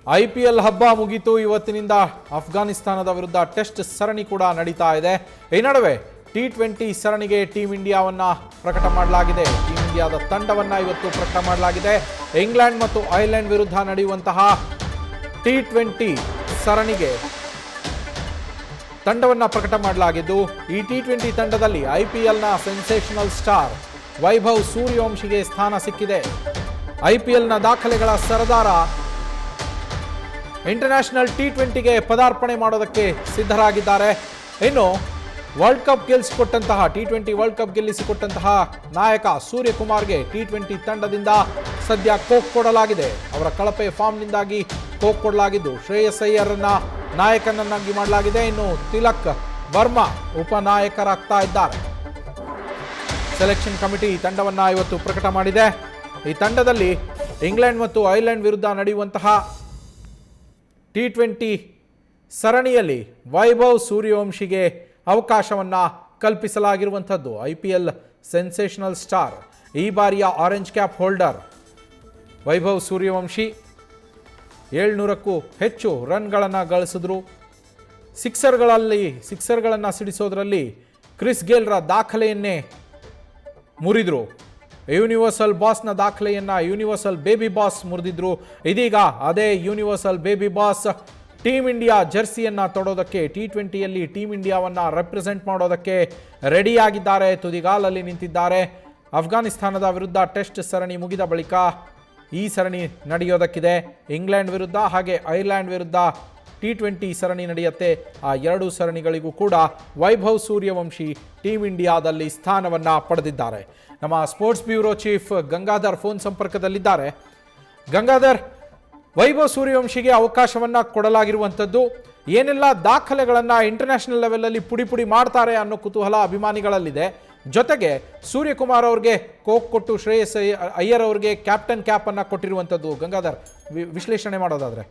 IPL ಹಬ್ಬ ಮುಗಿತು. ಇವತ್ತಿನಿಂದ ಅಫ್ಘಾನಿಸ್ತಾನದ ವಿರುದ್ಧ ಟೆಸ್ಟ್ ಸರಣಿ ಕೂಡ ನಡೀತಾ ಇದೆ. ಈ ನಡುವೆ T20 ಸರಣಿಗೆ ಟೀಮ್ ಇಂಡಿಯಾವನ್ನ ಪ್ರಕಟ ಮಾಡಲಾಗಿದೆ. ಟೀಮ್ ಇಂಡಿಯಾದ ತಂಡವನ್ನ ಇವತ್ತು ಪ್ರಕಟ ಮಾಡಲಾಗಿದೆ. ಇಂಗ್ಲೆಂಡ್ ಮತ್ತು ಐರ್ಲೆಂಡ್ ವಿರುದ್ಧ ನಡೆಯುವಂತಹ T20 ಸರಣಿಗೆ ತಂಡವನ್ನ ಪ್ರಕಟ ಮಾಡಲಾಗಿದ್ದು, ಈ T20 ತಂಡದಲ್ಲಿ IPLನ ಸೆನ್ಸೇಷನಲ್ ಸ್ಟಾರ್ ವೈಭವ್ ಸೂರ್ಯವಂಶಿಗೆ ಸ್ಥಾನ ಸಿಕ್ಕಿದೆ. IPLನ ದಾಖಲೆಗಳ ಸರದಾರ ಇಂಟರ್ನ್ಯಾಷನಲ್ T20ಗೆ ಪದಾರ್ಪಣೆ ಮಾಡೋದಕ್ಕೆ ಸಿದ್ಧರಾಗಿದ್ದಾರೆ. ಇನ್ನು ವರ್ಲ್ಡ್ ಕಪ್ ಗೆಲ್ಲಿಸಿಕೊಟ್ಟಂತಹ T20 ವರ್ಲ್ಡ್ ಕಪ್ ಗೆಲ್ಲಿಸಿಕೊಟ್ಟಂತಹ ನಾಯಕ ಸೂರ್ಯಕುಮಾರ್ಗೆ T20 ತಂಡದಿಂದ ಸದ್ಯ ಕೋಕ್ ಕೊಡಲಾಗಿದೆ. ಅವರ ಕಳಪೆ ಫಾರ್ಮ್ನಿಂದಾಗಿ ಕೋಕ್ ಕೊಡಲಾಗಿದ್ದು, ಶ್ರೇಯಸ್ ಅಯ್ಯರ್ನ ನಾಯಕನನ್ನಾಗಿ ಮಾಡಲಾಗಿದೆ. ಇನ್ನು ತಿಲಕ್ ವರ್ಮಾ ಉಪನಾಯಕರಾಗ್ತಾ ಇದ್ದಾರೆ. ಸೆಲೆಕ್ಷನ್ ಕಮಿಟಿ ತಂಡವನ್ನು ಇವತ್ತು ಪ್ರಕಟ ಮಾಡಿದೆ. ಈ ತಂಡದಲ್ಲಿ ಇಂಗ್ಲೆಂಡ್ ಮತ್ತು ಐರ್ಲೆಂಡ್ ವಿರುದ್ಧ ನಡೆಯುವಂತಹ T20 ಸರಣಿಯಲ್ಲಿ ವೈಭವ್ ಸೂರ್ಯವಂಶಿಗೆ ಅವಕಾಶವನ್ನು ಕಲ್ಪಿಸಲಾಗಿರುವಂಥದ್ದು. IPL ಸೆನ್ಸೇಷನಲ್ ಸ್ಟಾರ್, ಈ ಬಾರಿಯ orange cap holder Vaibhav Suryavanshi 700ಕ್ಕೂ ಹೆಚ್ಚು ರನ್ಗಳನ್ನು ಗಳಿಸಿದ್ರು. ಸಿಕ್ಸರ್ಗಳನ್ನು ಸಿಡಿಸೋದ್ರಲ್ಲಿ ಕ್ರಿಸ್ ಗೇಲ್ರ ದಾಖಲೆಯನ್ನೇ ಮುರಿದ್ರು. ಯೂನಿವರ್ಸಲ್ ಬಾಸ್ನ ದಾಖಲೆಯನ್ನು ಯೂನಿವರ್ಸಲ್ ಬೇಬಿ ಬಾಸ್ ಮುರಿದಿದ್ರು. ಇದೀಗ ಅದೇ universal baby boss team India ಜರ್ಸಿಯನ್ನು ತೊಡೋದಕ್ಕೆ, T20ಯಲ್ಲಿ ಟೀಮ್ ಇಂಡಿಯಾವನ್ನು ರೆಪ್ರೆಸೆಂಟ್ ಮಾಡೋದಕ್ಕೆ ರೆಡಿಯಾಗಿದ್ದಾರೆ, ತುದಿಗಾಲಲ್ಲಿ ನಿಂತಿದ್ದಾರೆ. ಅಫ್ಘಾನಿಸ್ತಾನದ ವಿರುದ್ಧ ಟೆಸ್ಟ್ ಸರಣಿ ಮುಗಿದ ಬಳಿಕ ಈ ಸರಣಿ ನಡೆಯೋದಕ್ಕಿದೆ. ಇಂಗ್ಲೆಂಡ್ ವಿರುದ್ಧ ಹಾಗೆ ಐರ್ಲೆಂಡ್ ವಿರುದ್ಧ T20 ಸರಣಿ ನಡೆಯುತ್ತೆ. ಆ ಎರಡೂ ಸರಣಿಗಳಿಗೂ ಕೂಡ ವೈಭವ್ ಸೂರ್ಯವಂಶಿ ಟೀಮ್ ಇಂಡಿಯಾದಲ್ಲಿ ಸ್ಥಾನವನ್ನು ಪಡೆದಿದ್ದಾರೆ. ನಮ್ಮ sports bureau chief Gangadhar phone ಸಂಪರ್ಕದಲ್ಲಿದ್ದಾರೆ. ಗಂಗಾಧರ್, ವೈಭವ್ ಸೂರ್ಯವಂಶಿಗೆ ಅವಕಾಶವನ್ನು ಕೊಡಲಾಗಿರುವಂಥದ್ದು, ಏನೆಲ್ಲ ದಾಖಲೆಗಳನ್ನು ಇಂಟರ್ನ್ಯಾಷನಲ್ ಲೆವೆಲಲ್ಲಿ ಪುಡಿ ಮಾಡ್ತಾರೆ ಅನ್ನೋ ಕುತೂಹಲ ಅಭಿಮಾನಿಗಳಲ್ಲಿದೆ. ಜೊತೆಗೆ ಸೂರ್ಯಕುಮಾರ್ ಅವ್ರಿಗೆ ಕೋಕ್ ಕೊಟ್ಟು ಶ್ರೇಯಸ್ ಅಯ್ಯರ್ ಅವ್ರಿಗೆ ಕ್ಯಾಪ್ಟನ್ ಕ್ಯಾಪ್ ಅನ್ನು ಕೊಟ್ಟಿರುವಂಥದ್ದು. ಗಂಗಾಧರ್, ವಿಶ್ಲೇಷಣೆ ಮಾಡೋದಾದ್ರೆ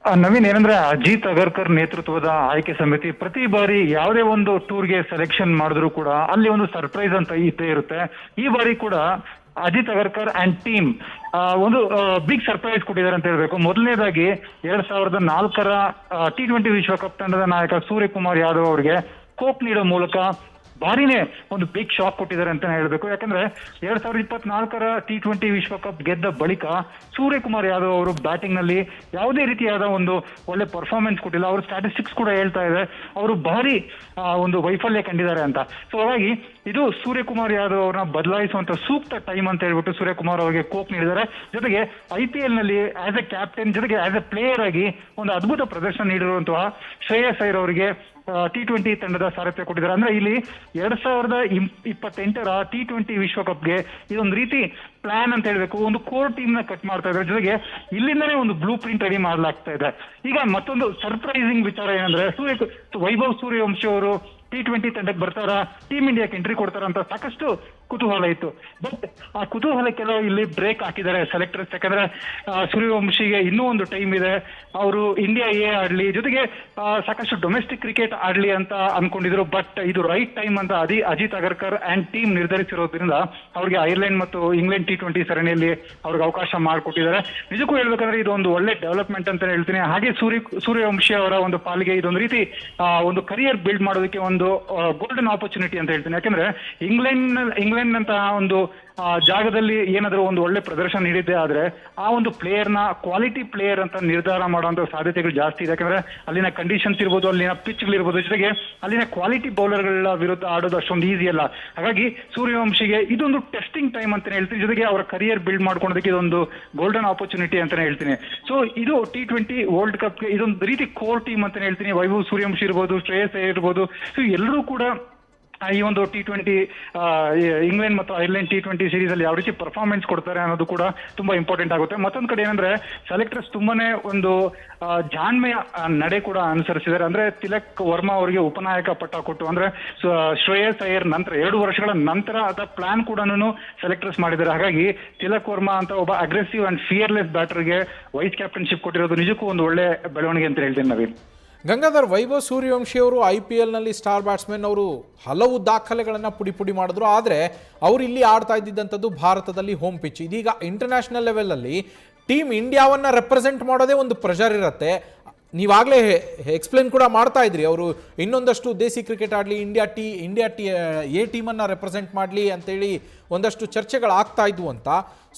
ನವೀನ್, ಏನಂದ್ರೆ ಅಜಿತ್ ಅಗರ್ಕರ್ ನೇತೃತ್ವದ ಆಯ್ಕೆ ಸಮಿತಿ ಪ್ರತಿ ಬಾರಿ ಯಾವುದೇ ಒಂದು ಟೂರ್ಗೆ ಸೆಲೆಕ್ಷನ್ ಮಾಡಿದ್ರು ಕೂಡ ಅಲ್ಲಿ ಒಂದು ಸರ್ಪ್ರೈಸ್ ಅಂತ ಇದ್ದೇ ಇರುತ್ತೆ. ಈ ಬಾರಿ ಕೂಡ ಅಜಿತ್ ಅಗರ್ಕರ್ ಅಂಡ್ ಟೀಮ್ ಒಂದು ಬಿಗ್ ಸರ್ಪ್ರೈಸ್ ಕೊಟ್ಟಿದ್ದಾರೆ ಅಂತ ಹೇಳ್ಬೇಕು. ಮೊದಲನೇದಾಗಿ 2004ರ T20 ವಿಶ್ವಕಪ್ ತಂಡದ ನಾಯಕ ಸೂರ್ಯಕುಮಾರ್ ಯಾದವ್ ಅವರಿಗೆ ಕೋಕ್ ನೀಡೋ ಮೂಲಕ ಭಾರಿನೇ ಒಂದು ಬಿಗ್ ಶಾಕ್ ಕೊಟ್ಟಿದ್ದಾರೆ ಅಂತ ಹೇಳ್ಬೇಕು. ಯಾಕಂದ್ರೆ 2024ರ T20 ವಿಶ್ವಕಪ್ ಗೆದ್ದ ಬಳಿಕ ಸೂರ್ಯಕುಮಾರ್ ಯಾದವ್ ಅವರು ಬ್ಯಾಟಿಂಗ್ ನಲ್ಲಿ ಯಾವುದೇ ರೀತಿಯಾದ ಒಂದು ಒಳ್ಳೆ ಪರ್ಫಾರ್ಮೆನ್ಸ್ ಕೊಟ್ಟಿಲ್ಲ. ಅವರು ಸ್ಟ್ಯಾಟಿಸ್ಟಿಕ್ಸ್ ಕೂಡ ಹೇಳ್ತಾ ಇದೆ ಅವರು ಭಾರಿ ಒಂದು ವೈಫಲ್ಯ ಕಂಡಿದ್ದಾರೆ ಅಂತ. ಸೊ ಹಾಗಾಗಿ ಇದು ಸೂರ್ಯಕುಮಾರ್ ಯಾದವ್ ಅವ್ರನ್ನ ಬದಲಾಯಿಸುವಂತ ಸೂಕ್ತ ಟೈಮ್ ಅಂತ ಹೇಳ್ಬಿಟ್ಟು ಸೂರ್ಯಕುಮಾರ್ ಅವರಿಗೆ ಕೋಕ್ ನೀಡಿದ್ದಾರೆ. ಜೊತೆಗೆ IPL ನಲ್ಲಿ ಆಸ್ ಎ ಕ್ಯಾಪ್ಟನ್ ಜೊತೆಗೆ ಆಸ್ ಎ ಪ್ಲೇಯರ್ ಆಗಿ ಒಂದು ಅದ್ಭುತ ಪ್ರದರ್ಶನ ನೀಡಿರುವಂತಹ ಶ್ರೇಯಸ್ ಅಯ್ಯರ್ ಅವರಿಗೆ T20 ತಂಡದ ಸಾರಥ್ಯ ಕೊಟ್ಟಿದ್ದಾರೆ. ಅಂದ್ರೆ ಇಲ್ಲಿ 2028ರ T20 ವಿಶ್ವಕಪ್ಗೆ ಇದೊಂದು ರೀತಿ ಪ್ಲಾನ್ ಅಂತ ಹೇಳ್ಬೇಕು. ಒಂದು ಕೋರ್ ಟೀಮ್ ನ ಕಟ್ ಮಾಡ್ತಾ ಇದ್ದಾರೆ. ಜೊತೆಗೆ ಇಲ್ಲಿಂದನೇ ಒಂದು ಬ್ಲೂ ಪ್ರಿಂಟ್ ರೆಡಿ ಮಾಡ್ಲಾಗ್ತಾ ಇದೆ. ಈಗ ಮತ್ತೊಂದು ಸರ್ಪ್ರೈಸಿಂಗ್ ವಿಚಾರ ಏನಂದ್ರೆ ವೈಭವ್ ಸೂರ್ಯವಂಶಿ ಅವರು T20 ತಂಡಕ್ಕೆ ಬರ್ತಾರ, ಟೀಮ್ ಇಂಡಿಯಾಕ್ಕೆ ಎಂಟ್ರಿ ಕೊಡ್ತಾರ ಅಂತ ಸಾಕಷ್ಟು ಕುತೂಹಲ ಇತ್ತು. ಬಟ್ ಆ ಕುತೂಹಲಕ್ಕೆಲ್ಲ ಇಲ್ಲಿ ಬ್ರೇಕ್ ಹಾಕಿದ್ದಾರೆ ಸೆಲೆಕ್ಟರ್ಸ್. ಯಾಕಂದ್ರೆ ಸೂರ್ಯವಂಶಿಗೆ ಇನ್ನೂ ಒಂದು ಟೈಮ್ ಇದೆ, ಅವರು ಇಂಡಿಯಾ ಆಡ್ಲಿ, ಜೊತೆಗೆ ಸಾಕಷ್ಟು ಡೊಮೆಸ್ಟಿಕ್ ಕ್ರಿಕೆಟ್ ಆಡ್ಲಿ ಅಂತ ಅನ್ಕೊಂಡಿದ್ರು. ಬಟ್ ಇದು ರೈಟ್ ಟೈಮ್ ಅಂತ ಅಜಿತ್ ಅಗರ್ಕರ್ ಅಂಡ್ ಟೀಮ್ ನಿರ್ಧರಿಸಿರೋದ್ರಿಂದ ಅವ್ರಿಗೆ ಐರ್ಲೆಂಡ್ ಮತ್ತು ಇಂಗ್ಲೆಂಡ್ T20 ಸರಣಿಯಲ್ಲಿ ಅವ್ರಿಗೆ ಅವಕಾಶ ಮಾಡಿಕೊಟ್ಟಿದ್ದಾರೆ. ನಿಜಕ್ಕೂ ಹೇಳ್ಬೇಕಂದ್ರೆ ಇದು ಒಂದು ಒಳ್ಳೆ ಡೆವಲಪ್ಮೆಂಟ್ ಅಂತ ಹೇಳ್ತೀನಿ. ಹಾಗೆ ಸೂರ್ಯವಂಶಿ ಅವರ ಒಂದು ಪಾಲಿಗೆ ಇದೊಂದು ರೀತಿ ಒಂದು ಕರಿಯರ್ ಬಿಲ್ಡ್ ಮಾಡೋದಕ್ಕೆ ಒಂದು ಗೋಲ್ಡನ್ ಆಪರ್ಚುನಿಟಿ ಅಂತ ಹೇಳ್ತೀನಿ. ಯಾಕಂದ್ರೆ ಇಂಗ್ಲೆಂಡ್ ಅಂತ ಒಂದು ಜಾಗದಲ್ಲಿ ಏನಾದರೂ ಒಂದು ಒಳ್ಳೆ ಪ್ರದರ್ಶನ ನೀಡಿದ್ದೆ ಆದ್ರೆ ಆ ಒಂದು ಪ್ಲೇಯರ್ನ ಕ್ವಾಲಿಟಿ ಪ್ಲೇಯರ್ ಅಂತ ನಿರ್ಧಾರ ಮಾಡುವಂತ ಸಾಧ್ಯತೆಗಳು ಜಾಸ್ತಿ ಇದೆ. ಯಾಕಂದ್ರೆ ಅಲ್ಲಿನ ಕಂಡೀಷನ್ಸ್ ಇರ್ಬೋದು, ಅಲ್ಲಿನ ಪಿಚ್ಗಳಿರ್ಬೋದು, ಜೊತೆಗೆ ಅಲ್ಲಿನ ಕ್ವಾಲಿಟಿ ಬೌಲರ್ಗಳ ವಿರುದ್ಧ ಆಡೋದು ಅಷ್ಟೊಂದು ಈಸಿ ಅಲ್ಲ. ಹಾಗಾಗಿ ಸೂರ್ಯವಂಶಿಗೆ ಇದೊಂದು ಟೆಸ್ಟಿಂಗ್ ಟೈಮ್ ಅಂತಾನೆ ಹೇಳ್ತೀನಿ. ಜೊತೆಗೆ ಅವರ ಕರಿಯರ್ ಬಿಲ್ಡ್ ಮಾಡ್ಕೊಳ್ಳೋದಕ್ಕೆ ಇದೊಂದು ಗೋಲ್ಡನ್ ಆಪರ್ಚುನಿಟಿ ಅಂತಾನೆ ಹೇಳ್ತೀನಿ. ಸೊ ಇದು T20 ವರ್ಲ್ಡ್ ಕಪ್ಗೆ ಇದೊಂದು ರೀತಿ ಕೋರ್ ಟೀಮ್ ಅಂತಾನೆ ಹೇಳ್ತೀನಿ. ವೈಭವ್ ಸೂರ್ಯವಂಶಿ ಇರ್ಬೋದು, ಶ್ರೇಯಸ್ ಅಯ್ಯರ್ ಇರ್ಬೋದು, ಸೊ ಎಲ್ಲರೂ ಕೂಡ ಈ ಒಂದು T20 ಇಂಗ್ಲೆಂಡ್ ಮತ್ತು ಐರ್ಲೆಂಡ್ T20 ಸೀರೀಸ್ ಅಲ್ಲಿ ಯಾವ ರೀತಿ ಪರ್ಫಾರ್ಮೆನ್ಸ್ ಕೊಡ್ತಾರೆ ಅನ್ನೋದು ಕೂಡ ತುಂಬಾ ಇಂಪಾರ್ಟೆಂಟ್ ಆಗುತ್ತೆ. ಮತ್ತೊಂದು ಕಡೆ ಏನಂದ್ರೆ ಸೆಲೆಕ್ಟರ್ಸ್ ತುಂಬಾನೇ ಒಂದು ಜಾಣ್ಮೆಯ ನಡೆ ಕೂಡ ಅನುಸರಿಸಿದ್ದಾರೆ. ಅಂದ್ರೆ ತಿಲಕ್ ವರ್ಮಾ ಅವರಿಗೆ ಉಪನಾಯಕ ಪಟ್ಟ ಕೊಟ್ಟು, ಅಂದ್ರೆ ಶ್ರೇಯಸ್ ಅಯ್ಯರ್ ನಂತರ 2 ವರ್ಷಗಳ ನಂತರ ಅದ ಪ್ಲಾನ್ ಕೂಡ ಸೆಲೆಕ್ಟರ್ಸ್ ಮಾಡಿದ್ದಾರೆ. ಹಾಗಾಗಿ ತಿಲಕ್ ವರ್ಮಾ ಅಂತ ಒಬ್ಬ ಅಗ್ರೆಸಿವ್ ಅಂಡ್ ಫಿಯರ್ಲೆಸ್ ಬ್ಯಾಟರ್ಗೆ ವೈಸ್ ಕ್ಯಾಪ್ಟನ್ಶಿಪ್ ಕೊಟ್ಟಿರೋದು ನಿಜಕ್ಕೂ ಒಂದು ಒಳ್ಳೆ ಬೆಳವಣಿಗೆ ಅಂತ ಹೇಳ್ತೀನಿ ನವೀನ್. ಗಂಗಾಧರ್, ವೈಭವ್ ಸೂರ್ಯವಂಶಿ ಅವರು IPLನಲ್ಲಿ ಸ್ಟಾರ್ ಬ್ಯಾಟ್ಸ್ಮನ್, ಅವರು ಹಲವು ದಾಖಲೆಗಳನ್ನು ಪುಡಿ ಮಾಡಿದ್ರು. ಆದರೆ ಅವರು ಇಲ್ಲಿ ಆಡ್ತಾ ಇದ್ದಿದ್ದಂಥದ್ದು ಭಾರತದಲ್ಲಿ ಹೋಮ್ ಪಿಚ್. ಇದೀಗ ಇಂಟರ್ನ್ಯಾಷನಲ್ ಲೆವೆಲಲ್ಲಿ ಟೀಮ್ ಇಂಡಿಯಾವನ್ನು ರೆಪ್ರೆಸೆಂಟ್ ಮಾಡೋದೇ ಒಂದು ಪ್ರೆಷರ್ ಇರುತ್ತೆ. ನೀವಾಗಲೇ ಎಕ್ಸ್ಪ್ಲೇನ್ ಕೂಡ ಮಾಡ್ತಾ ಇದ್ರಿ, ಅವರು ಇನ್ನೊಂದಷ್ಟು ದೇಸಿ ಕ್ರಿಕೆಟ್ ಆಡಲಿ, ಇಂಡಿಯಾ ಎ ಟೀಮನ್ನು ರೆಪ್ರೆಸೆಂಟ್ ಮಾಡಲಿ ಅಂತೇಳಿ ಒಂದಷ್ಟು ಚರ್ಚೆಗಳಾಗ್ತಾ ಇದ್ವು ಅಂತ.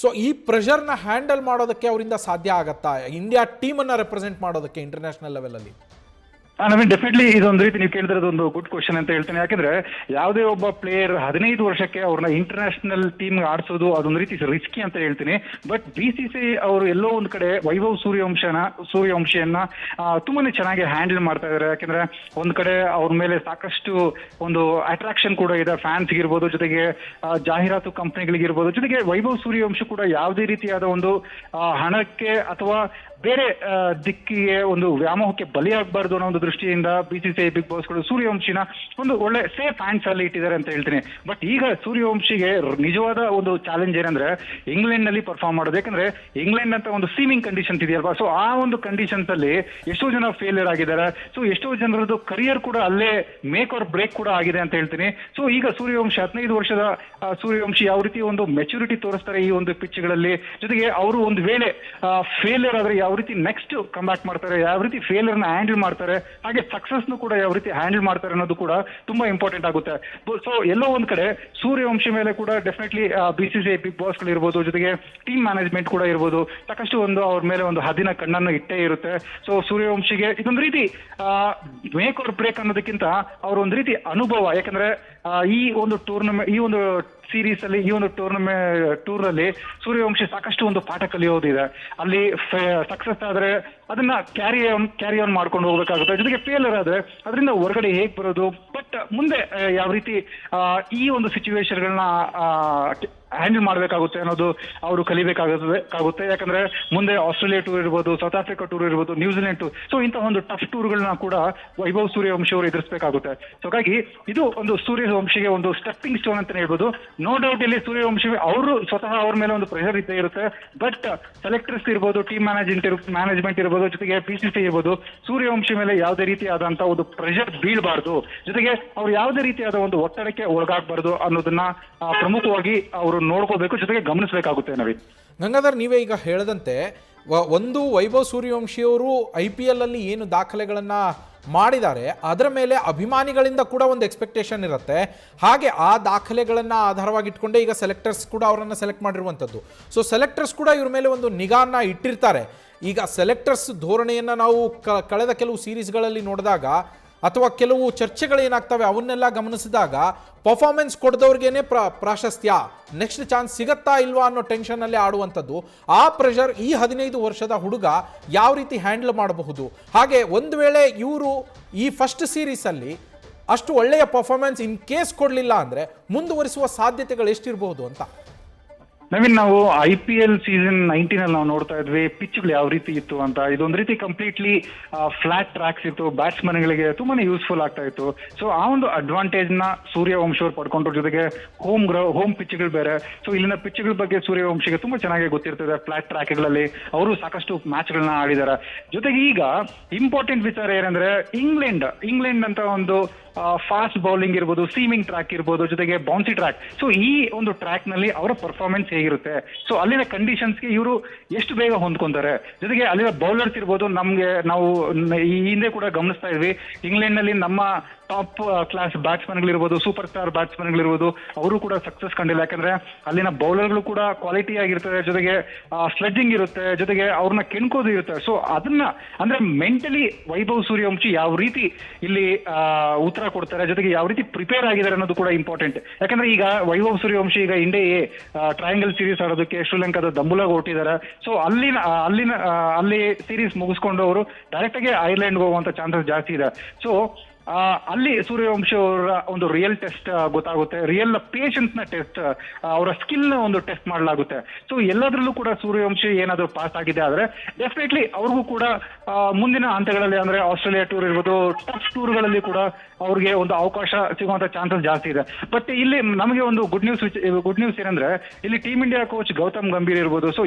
ಸೊ ಈ ಪ್ರೆಷರ್ನ ಹ್ಯಾಂಡಲ್ ಮಾಡೋದಕ್ಕೆ ಅವರಿಂದ ಸಾಧ್ಯ ಆಗತ್ತಾ, ಇಂಡಿಯಾ ಟೀಮನ್ನು ರೆಪ್ರೆಸೆಂಟ್ ಮಾಡೋದಕ್ಕೆ ಇಂಟರ್ನ್ಯಾಷನಲ್ ಲೆವೆಲಲ್ಲಿ? ನವೀನ್, ಡೆಫಿನೆಟ್ಲಿ ಇದೊಂದು ರೀತಿ ನೀವು ಕೇಳಿದ್ರೆ ಒಂದು ಗುಡ್ ಕ್ವಶನ್ ಅಂತ ಹೇಳ್ತೇನೆ. ಯಾಕಂದ್ರೆ ಯಾವುದೇ ಒಬ್ಬ ಪ್ಲೇಯರ್ 15 ವರ್ಷಕ್ಕೆ ಅವ್ರನ್ನ ಇಂಟರ್ನ್ಯಾಷನಲ್ ಟೀಮ್ ಆಡಿಸೋದು ಅದೊಂದು ರೀತಿ ರಿಸ್ಕಿ ಅಂತ ಹೇಳ್ತೀನಿ. ಬಟ್ BCCI ಅವರು ಎಲ್ಲೋ ಒಂದ್ ಕಡೆ ವೈಭವ್ ಸೂರ್ಯವಂಶಿಯನ್ನ ತುಂಬಾನೇ ಚೆನ್ನಾಗಿ ಹ್ಯಾಂಡಲ್ ಮಾಡ್ತಾ ಇದ್ದಾರೆ. ಯಾಕಂದ್ರೆ ಒಂದ್ ಕಡೆ ಅವ್ರ ಮೇಲೆ ಸಾಕಷ್ಟು ಒಂದು ಅಟ್ರಾಕ್ಷನ್ ಕೂಡ ಇದೆ, ಫ್ಯಾನ್ಸ್ ಇರ್ಬೋದು, ಜೊತೆಗೆ ಜಾಹೀರಾತು ಕಂಪನಿಗಳಿಗಿರ್ಬೋದು, ಜೊತೆಗೆ ವೈಭವ್ ಸೂರ್ಯವಂಶಿ ಕೂಡ ಯಾವುದೇ ರೀತಿಯಾದ ಒಂದು ಹಣಕ್ಕೆ ಅಥವಾ ಬೇರೆ ದಿಕ್ಕಿಗೆ ಒಂದು ವ್ಯಾಮೋಹಕ್ಕೆ ಬಲಿಯಾಗಬಾರ್ದು ಅನ್ನೋ ಒಂದು ದೃಷ್ಟಿಯಿಂದ BCCI ಬಿಗ್ ಬಾಸ್ಗಳು ಸೂರ್ಯವಂಶಿನ ಒಂದು ಒಳ್ಳೆ ಸೇಫ್ ಹ್ಯಾಂಡ್ಸ್ ಅಲ್ಲಿ ಇಟ್ಟಿದ್ದಾರೆ ಅಂತ ಹೇಳ್ತೀನಿ. ಬಟ್ ಈಗ ಸೂರ್ಯವಂಶಿಗೆ ನಿಜವಾದ ಒಂದು ಚಾಲೆಂಜ್ ಏನಂದ್ರೆ ಇಂಗ್ಲೆಂಡ್ ನಲ್ಲಿ ಪರ್ಫಾರ್ಮ್ ಮಾಡೋದು. ಯಾಕಂದ್ರೆ ಇಂಗ್ಲೆಂಡ್ ಅಂತ ಒಂದು ಸೀಮಿಂಗ್ ಕಂಡೀಷನ್ಸ್ ಇದೆಯಲ್ವಾ, ಸೊ ಆ ಒಂದು ಕಂಡೀಷನ್ಸ್ ಅಲ್ಲಿ ಎಷ್ಟೋ ಜನ ಫೇಲಿಯರ್ ಆಗಿದ್ದಾರೆ. ಸೊ ಎಷ್ಟೋ ಜನರದ್ದು ಕರಿಯರ್ ಕೂಡ ಅಲ್ಲೇ ಮೇಕ್ ಆರ್ ಬ್ರೇಕ್ ಕೂಡ ಆಗಿದೆ ಅಂತ ಹೇಳ್ತೀನಿ. ಸೊ ಈಗ ಸೂರ್ಯವಂಶಿ 15 ವರ್ಷದ ಸೂರ್ಯವಂಶಿ ಯಾವ ರೀತಿ ಒಂದು ಮೆಚುರಿಟಿ ತೋರಿಸ್ತಾರೆ ಈ ಒಂದು ಪಿಚ್ಗಳಲ್ಲಿ, ಜೊತೆಗೆ ಅವರು ಒಂದು ವೇಳೆ ಫೇಲಿಯರ್ ಆದ್ರೆ ಯಾವ ರೀತಿ ನೆಕ್ಸ್ಟ್ ಕಮ್ ಬ್ಯಾಕ್ ಮಾಡ್ತಾರೆ, ಯಾವ ರೀತಿ ಫೇಲಿಯರ್ ನ ಹ್ಯಾಂಡಲ್ ಮಾಡ್ತಾರೆ, ಹಾಗೆ ಸಕ್ಸಸ್ ನು ಕೂಡ ಯಾವ ರೀತಿ ಹ್ಯಾಂಡಲ್ ಮಾಡ್ತಾರೆ ಅನ್ನೋದು ಕೂಡ ತುಂಬಾ ಇಂಪಾರ್ಟೆಂಟ್ ಆಗುತ್ತೆ. ಸೊ ಎಲ್ಲೋ ಒಂದ್ ಕಡೆ ಸೂರ್ಯವಂಶಿ ಮೇಲೆ ಕೂಡ ಡೆಫಿನೆಟ್ಲಿ BCCI ಬಿಗ್ ಬಾಸ್ ಗಳು ಇರ್ಬೋದು, ಜೊತೆಗೆ ಟೀಮ್ ಮ್ಯಾನೇಜ್ಮೆಂಟ್ ಕೂಡ ಇರ್ಬೋದು, ಸಾಕಷ್ಟು ಒಂದು ಅವ್ರ ಮೇಲೆ ಒಂದು ಹದ್ದಿನ ಕಣ್ಣನ್ನು ಇಟ್ಟೇ ಇರುತ್ತೆ. ಸೊ ಸೂರ್ಯವಂಶಿಗೆ ಇದೊಂದು ರೀತಿ ಮೇಕ್ ಆರ್ ಬ್ರೇಕ್ ಅನ್ನೋದಕ್ಕಿಂತ ಅವ್ರ ಒಂದು ರೀತಿ ಅನುಭವ. ಯಾಕಂದ್ರೆ ಈ ಒಂದು ಟೂರ್ನಮೆಂಟ್, ಈ ಒಂದು ಸೀರೀಸ್ ಅಲ್ಲಿ, ಈ ಒಂದು ಟೂರ್ ಅಲ್ಲಿ ಸೂರ್ಯವಂಶಿ ಸಾಕಷ್ಟು ಒಂದು ಪಾಠ ಕಲಿಯೋದಿದೆ. ಅಲ್ಲಿ ಸಕ್ಸಸ್ ಆದ್ರೆ ಅದನ್ನ ಕ್ಯಾರಿ ಆನ್ ಮಾಡ್ಕೊಂಡು ಹೋಗ್ಬೇಕಾಗುತ್ತೆ, ಜೊತೆಗೆ ಫೇಲರ್ ಆದ್ರೆ ಅದರಿಂದ ಹೊರಗಡೆ ಹೇಗ್ ಬರೋದು, ಬಟ್ ಮುಂದೆ ಯಾವ ರೀತಿ ಈ ಒಂದು ಸಿಚುವೇಶನ್ಗಳನ್ನ ಹ್ಯಾಂಡಲ್ ಮಾಡ್ಬೇಕಾಗುತ್ತೆ ಅನ್ನೋದು ಅವರು ಕಲಿಬೇಕಾಗುತ್ತೆ. ಯಾಕಂದ್ರೆ ಮುಂದೆ ಆಸ್ಟ್ರೇಲಿಯಾ ಟೂರ್ ಇರ್ಬೋದು, ಸೌತ್ ಆಫ್ರಿಕಾ ಟೂರ್ ಇರ್ಬೋದು, ನ್ಯೂಜಿಲೆಂಡ್ ಟೂರ್, ಸೊ ಇಂತಹ ಒಂದು ಟಫ್ ಟೂರ್ಗಳನ್ನ ಕೂಡ ವೈಭವ್ ಸೂರ್ಯವಂಶಿ ಅವರು ಎದುರಿಸಬೇಕಾಗುತ್ತೆ. ಸೊ ಹಾಗಾಗಿ ಇದು ಒಂದು ಸೂರ್ಯವಂಶಿಗೆ ಒಂದು ಸ್ಟೆಪ್ಪಿಂಗ್ ಸ್ಟೋನ್ ಅಂತ ಹೇಳ್ಬೋದು. ನೋ ಡೌಟ್ ಇಲ್ಲಿ ಸೂರ್ಯವಂಶಿ ಅವರು ಸ್ವತಃ ಅವ್ರ ಮೇಲೆ ಒಂದು ಪ್ರೆಷರ್ ಇದ್ದೇ ಇರುತ್ತೆ. ಬಟ್ ಸೆಲೆಕ್ಟರ್ಸ್ ಇರ್ಬೋದು, ಟೀಮ್ ಮ್ಯಾನೇಜ್ಮೆಂಟ್ ಇರ್ಬೋದು, ಜೊತೆಗೆ BCCI ಇರ್ಬೋದು, ಸೂರ್ಯವಂಶಿ ಮೇಲೆ ಯಾವುದೇ ರೀತಿಯಾದಂತಹ ಒಂದು ಪ್ರೆಷರ್ ಬೀಳಬಾರ್ದು, ಜೊತೆಗೆ ಅವ್ರು ಯಾವುದೇ ರೀತಿಯಾದ ಒಂದು ಒತ್ತಡಕ್ಕೆ ಒಳಗಾಗಬಾರ್ದು ಅನ್ನೋದನ್ನ ಪ್ರಮುಖವಾಗಿ ಅವರು ನೋಡ್ಕೋಬೇಕು, ಜೊತೆಗೆ ಗಮನಿಸಬೇಕಾಗುತ್ತೆ. ನವೀನ್, ಗಂಗಾಧರ್, ನೀವೇ ಈಗ ಹೇಳದಂತೆ ಒಂದು ವೈಭವ್ ಸೂರ್ಯವಂಶಿಯವರು IPL ಅಲ್ಲಿ ಏನು ದಾಖಲೆಗಳನ್ನು ಮಾಡಿದ್ದಾರೆ ಅದರ ಮೇಲೆ ಅಭಿಮಾನಿಗಳಿಂದ ಕೂಡ ಒಂದು ಎಕ್ಸ್ಪೆಕ್ಟೇಷನ್ ಇರುತ್ತೆ. ಹಾಗೆ ಆ ದಾಖಲೆಗಳನ್ನು ಆಧಾರವಾಗಿಟ್ಕೊಂಡೇ ಈಗ ಸೆಲೆಕ್ಟರ್ಸ್ ಕೂಡ ಅವರನ್ನು ಸೆಲೆಕ್ಟ್ ಮಾಡಿರುವಂಥದ್ದು. ಸೊ ಸೆಲೆಕ್ಟರ್ಸ್ ಕೂಡ ಇವ್ರ ಮೇಲೆ ಒಂದು ನಿಗಾನ ಇಟ್ಟಿರ್ತಾರೆ. ಈಗ ಸೆಲೆಕ್ಟರ್ಸ್ ಧೋರಣೆಯನ್ನು ನಾವು ಕಳೆದ ಕೆಲವು ಸೀರೀಸ್ಗಳಲ್ಲಿ ನೋಡಿದಾಗ ಅಥವಾ ಕೆಲವು ಚರ್ಚೆಗಳೇನಾಗ್ತವೆ ಅವನ್ನೆಲ್ಲ ಗಮನಿಸಿದಾಗ ಪರ್ಫಾರ್ಮೆನ್ಸ್ ಕೊಡದವ್ರಿಗೇನೆ ಪ್ರಾಶಸ್ತ್ಯ, ನೆಕ್ಸ್ಟ್ ಚಾನ್ಸ್ ಸಿಗತ್ತಾ ಇಲ್ವಾ ಅನ್ನೋ ಟೆನ್ಷನಲ್ಲಿ ಆಡುವಂಥದ್ದು. ಆ ಪ್ರೆಷರ್ ಈ 15 ವರ್ಷದ ಹುಡುಗ ಯಾವ ರೀತಿ ಹ್ಯಾಂಡಲ್ ಮಾಡಬಹುದು? ಹಾಗೆ ಒಂದು ವೇಳೆ ಇವರು ಈ ಫಸ್ಟ್ ಸೀರೀಸಲ್ಲಿ ಅಷ್ಟು ಒಳ್ಳೆಯ ಪರ್ಫಾರ್ಮೆನ್ಸ್ ಇನ್ ಕೇಸ್ ಕೊಡಲಿಲ್ಲ ಅಂದರೆ ಮುಂದುವರಿಸುವ ಸಾಧ್ಯತೆಗಳು ಎಷ್ಟಿರಬಹುದು ಅಂತ? ನವೀನ್, ನಾವು IPL ಸೀಸನ್ 19 ಅಲ್ಲಿ ನಾವು ನೋಡ್ತಾ ಇದ್ವಿ ಪಿಚ್ಗಳು ಯಾವ ರೀತಿ ಇತ್ತು ಅಂತ. ಇದೊಂದು ರೀತಿ ಕಂಪ್ಲೀಟ್ಲಿ ಫ್ಲಾಟ್ ಟ್ರ್ಯಾಕ್ಸ್ ಇತ್ತು, ಬ್ಯಾಟ್ಸ್ಮನ್ಗಳಿಗೆ ತುಂಬಾನೇ ಯೂಸ್ಫುಲ್ ಆಗ್ತಾ ಇತ್ತು. ಸೊ ಆ ಒಂದು ಅಡ್ವಾಂಟೇಜ್ ನ ಸೂರ್ಯವಂಶಿ ಅವರು ಪಡ್ಕೊಂಡ್ರ, ಜೊತೆಗೆ ಹೋಮ್ ಪಿಚ್ಗಳು ಬೇರೆ. ಸೊ ಇಲ್ಲಿನ ಪಿಚ್ಗಳ ಬಗ್ಗೆ ಸೂರ್ಯವಂಶಿಗೆ ತುಂಬಾ ಚೆನ್ನಾಗಿ ಗೊತ್ತಿರ್ತದೆ. ಫ್ಲಾಟ್ ಟ್ರ್ಯಾಕ್ಗಳಲ್ಲಿ ಅವರು ಸಾಕಷ್ಟು ಮ್ಯಾಚ್ಗಳನ್ನ ಆಡಿದ್ದಾರೆ. ಜೊತೆಗೆ ಈಗ ಇಂಪಾರ್ಟೆಂಟ್ ವಿಚಾರ ಏನಂದ್ರೆ ಇಂಗ್ಲೆಂಡ್ ಅಂತ ಒಂದು ಫಾಸ್ಟ್ ಬೌಲಿಂಗ್ ಇರ್ಬೋದು, ಸೀಮಿಂಗ್ ಟ್ರ್ಯಾಕ್ ಇರ್ಬೋದು, ಜೊತೆಗೆ ಬೌನ್ಸಿ ಟ್ರ್ಯಾಕ್. ಸೊ ಈ ಒಂದು ಟ್ರ್ಯಾಕ್ ನಲ್ಲಿ ಅವರ ಪರ್ಫಾರ್ಮೆನ್ಸ್ ಹೇಗಿರುತ್ತೆ, ಸೊ ಅಲ್ಲಿನ ಕಂಡೀಷನ್ಸ್ಗೆ ಇವರು ಎಷ್ಟು ಬೇಗ ಹೊಂದ್ಕೊಂತಾರೆ, ಜೊತೆಗೆ ಅಲ್ಲಿನ ಬೌಲರ್ಸ್ ಇರ್ಬೋದು. ನಾವು ಈ ಹಿಂದೆ ಕೂಡ ಗಮನಿಸ್ತಾ ಇದ್ವಿ, ಇಂಗ್ಲೆಂಡ್ ನಲ್ಲಿ ನಮ್ಮ ಟಾಪ್ ಕ್ಲಾಸ್ ಬ್ಯಾಟ್ಸ್ಮನ್ಗಳಿರ್ಬೋದು, ಸೂಪರ್ ಸ್ಟಾರ್ ಬ್ಯಾಟ್ಸ್ಮನ್ಗಳಿರ್ಬೋದು, ಅವರು ಕೂಡ ಸಕ್ಸಸ್ ಕಂಡಿಲ್ಲ. ಯಾಕಂದ್ರೆ ಅಲ್ಲಿನ ಬೌಲರ್ಗಳು ಕೂಡ ಕ್ವಾಲಿಟಿ ಆಗಿರ್ತದೆ, ಜೊತೆಗೆ ಸ್ಲೆಡ್ಜಿಂಗ್ ಇರುತ್ತೆ, ಜೊತೆಗೆ ಅವ್ರನ್ನ ಕೆಣ್ಕೋದು ಇರುತ್ತೆ. ಸೊ ಅದನ್ನ ಅಂದ್ರೆ ಮೆಂಟಲಿ ವೈಭವ್ ಸೂರ್ಯವಂಶಿ ಯಾವ ರೀತಿ ಇಲ್ಲಿ ಉತ್ತರ ಕೊಡ್ತಾರೆ, ಜೊತೆಗೆ ಯಾವ ರೀತಿ ಪ್ರಿಪೇರ್ ಆಗಿದ್ದಾರೆ ಅನ್ನೋದು ಕೂಡ ಇಂಪಾರ್ಟೆಂಟ್. ಯಾಕಂದ್ರೆ ಈಗ ವೈಭವ್ ಸೂರ್ಯವಂಶಿ ಈಗ ಇಂಡಿಯಾ ಟ್ರಯಾಂಗಲ್ ಸೀರೀಸ್ ಆಡೋದಕ್ಕೆ ಶ್ರೀಲಂಕಾದ ದಂಬುಲಾಗ ಹೊರಟಿದ್ದಾರೆ. ಸೊ ಅಲ್ಲಿ ಸೀರೀಸ್ ಮುಗಿಸ್ಕೊಂಡು ಅವರು ಡೈರೆಕ್ಟ್ ಆಗಿ ಐರ್ಲೆಂಡ್ ಹೋಗುವಂತ ಚಾನ್ಸಸ್ ಜಾಸ್ತಿ ಇದೆ. ಸೊ ಅಲ್ಲಿ ಸೂರ್ಯವಂಶಿ ಅವರ ಒಂದು ರಿಯಲ್ ಟೆಸ್ಟ್ ಗೊತ್ತಾಗುತ್ತೆ, ರಿಯಲ್ ಪೇಷನ್ಸ್ ನ ಟೆಸ್ಟ್, ಅವರ ಸ್ಕಿಲ್ ನ ಒಂದು ಟೆಸ್ಟ್ ಮಾಡಲಾಗುತ್ತೆ. ಸೊ ಎಲ್ಲದರಲ್ಲೂ ಕೂಡ ಸೂರ್ಯವಂಶಿ ಏನಾದರೂ ಪಾಸ್ ಆಗಿದೆ ಆದ್ರೆ ಡೆಫಿನೆಟ್ಲಿ ಅವ್ರಿಗೂ ಕೂಡ ಮುಂದಿನ ಹಂತಗಳಲ್ಲಿ ಅಂದ್ರೆ ಆಸ್ಟ್ರೇಲಿಯಾ ಟೂರ್ ಇರ್ಬೋದು, ಟಫ್ ಟೂರ್ಗಳಲ್ಲಿ ಕೂಡ ಅವ್ರಿಗೆ ಒಂದು ಅವಕಾಶ ಸಿಗುವಂತ ಚಾನ್ಸಸ್ ಜಾಸ್ತಿ ಇದೆ. ಬಟ್ ಇಲ್ಲಿ ನಮಗೆ ಒಂದು ಗುಡ್ ನ್ಯೂಸ್ ಏನಂದ್ರೆ ಇಲ್ಲಿ team India coach Gautam Gambhir ಇರ್ಬೋದು. ಸೊ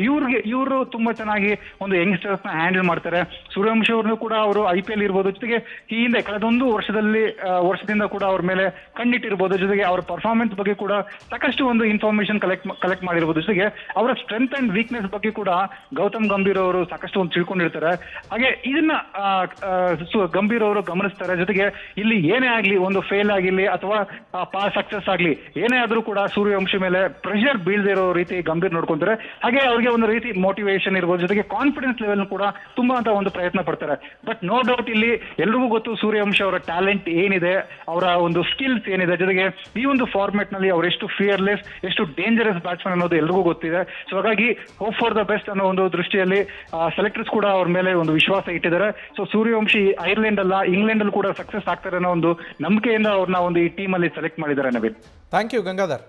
ಇವರು ತುಂಬಾ ಚೆನ್ನಾಗಿ ಒಂದು ಯಂಗ್ಸ್ಟರ್ಸ್ ನ ಹ್ಯಾಂಡಲ್ ಮಾಡ್ತಾರೆ. ಸೂರ್ಯವಂಶಿ ಅವ್ರನ್ನು ಕೂಡ ಅವರು IPL ಇರ್ಬೋದು, ಜೊತೆಗೆ ಈ ಹಿಂದೆ ಕಳೆದೊಂದು ವರ್ಷ ವರ್ಷದಿಂದ ಕೂಡ ಅವ್ರ ಮೇಲೆ ಕಣ್ಣಿಟ್ಟಿರ್ಬೋದು. ಜೊತೆಗೆ ಅವರ ಪರ್ಫಾರ್ಮೆನ್ಸ್ ಬಗ್ಗೆ ಕೂಡ ಸಾಕಷ್ಟು ಒಂದು ಇನ್ಫಾರ್ಮೇಶನ್ ಕಲೆಕ್ಟ್ ಮಾಡಿರ್ಬೋದು. ಜೊತೆಗೆ ಅವರ ಸ್ಟ್ರೆಂತ್ ಅಂಡ್ ವೀಕ್ನೆಸ್ ಬಗ್ಗೆ ಕೂಡ ಗೌತಮ್ ಗಂಭೀರ್ ಅವರು ಸಾಕಷ್ಟು ಒಂದು ತಿಳ್ಕೊಂಡಿರ್ತಾರೆ. ಹಾಗೆ ಇದನ್ನ ಗಂಭೀರ್ ಅವರು ಗಮನಿಸ್ತಾರೆ. ಜೊತೆಗೆ ಇಲ್ಲಿ ಏನೇ ಆಗ್ಲಿ, ಒಂದು ಫೇಲ್ ಆಗಿರ್ಲಿ ಅಥವಾ ಸಕ್ಸಸ್ ಆಗ್ಲಿ, ಏನೇ ಆದ್ರೂ ಕೂಡ ಸೂರ್ಯವಂಶಿ ಮೇಲೆ ಪ್ರೆಷರ್ ಬೀಳದೇ ಇರೋ ರೀತಿ ಗಂಭೀರ್ ನೋಡ್ಕೊಂತಾರೆ. ಹಾಗೆ ಅವ್ರಿಗೆ ಒಂದು ರೀತಿ ಮೋಟಿವೇಶನ್ ಇರ್ಬೋದು, ಜೊತೆಗೆ ಕಾನ್ಫಿಡೆನ್ಸ್ ಲೆವೆಲ್ ಕೂಡ ತುಂಬಾ ಅಂತ ಒಂದು ಪ್ರಯತ್ನ ಪಡ್ತಾರೆ. ಬಟ್ ನೋ ಡೌಟ್ ಇಲ್ಲಿ ಎಲ್ರಿಗೂ ಗೊತ್ತು ಸೂರ್ಯವಂಶಿ ಅವರ ಟ್ಯಾಲೆಂಟ್ ಏನಿದೆ, ಅವರ ಒಂದು ಸ್ಕಿಲ್ಸ್ ಏನಿದೆ. ಜೊತೆಗೆ ಈ ಒಂದು ಫಾರ್ಮೆಟ್ ನಲ್ಲಿ ಅವ್ರು ಎಷ್ಟು ಫಿಯರ್ಲೆಸ್, ಎಷ್ಟು ಡೇಂಜರಸ್ ಬ್ಯಾಟ್ಸ್ಮನ್ ಅನ್ನೋದು ಎಲ್ರಿಗೂ ಗೊತ್ತಿದೆ. ಸೊ ಹಾಗಾಗಿ ಹೋಪ್ ಫಾರ್ ದ ಬೆಸ್ಟ್ ಅನ್ನೋ ಒಂದು ದೃಷ್ಟಿಯಲ್ಲಿ ಸೆಲೆಕ್ಟರ್ಸ್ ಕೂಡ ಅವ್ರ ಮೇಲೆ ಒಂದು ವಿಶ್ವಾಸ ಇಟ್ಟಿದ್ದಾರೆ. ಸೊ ಸೂರ್ಯವಂಶಿ ಐರ್ಲೆಂಡ್ ಅಲ್ಲ, ಇಂಗ್ಲೆಂಡ್ ಅಲ್ಲಿ ಕೂಡ ಸಕ್ಸಸ್ ಆಗ್ತಾರೆ ಅನ್ನೋ ಒಂದು ನಂಬಿಕೆಯಿಂದ ಅವ್ರನ್ನ ಒಂದು ಈ ಟೀಮ್ ಅಲ್ಲಿ ಸೆಲೆಕ್ಟ್ ಮಾಡಿದ್ದಾರೆ ನವೀನ್. Thank you Gangadhar.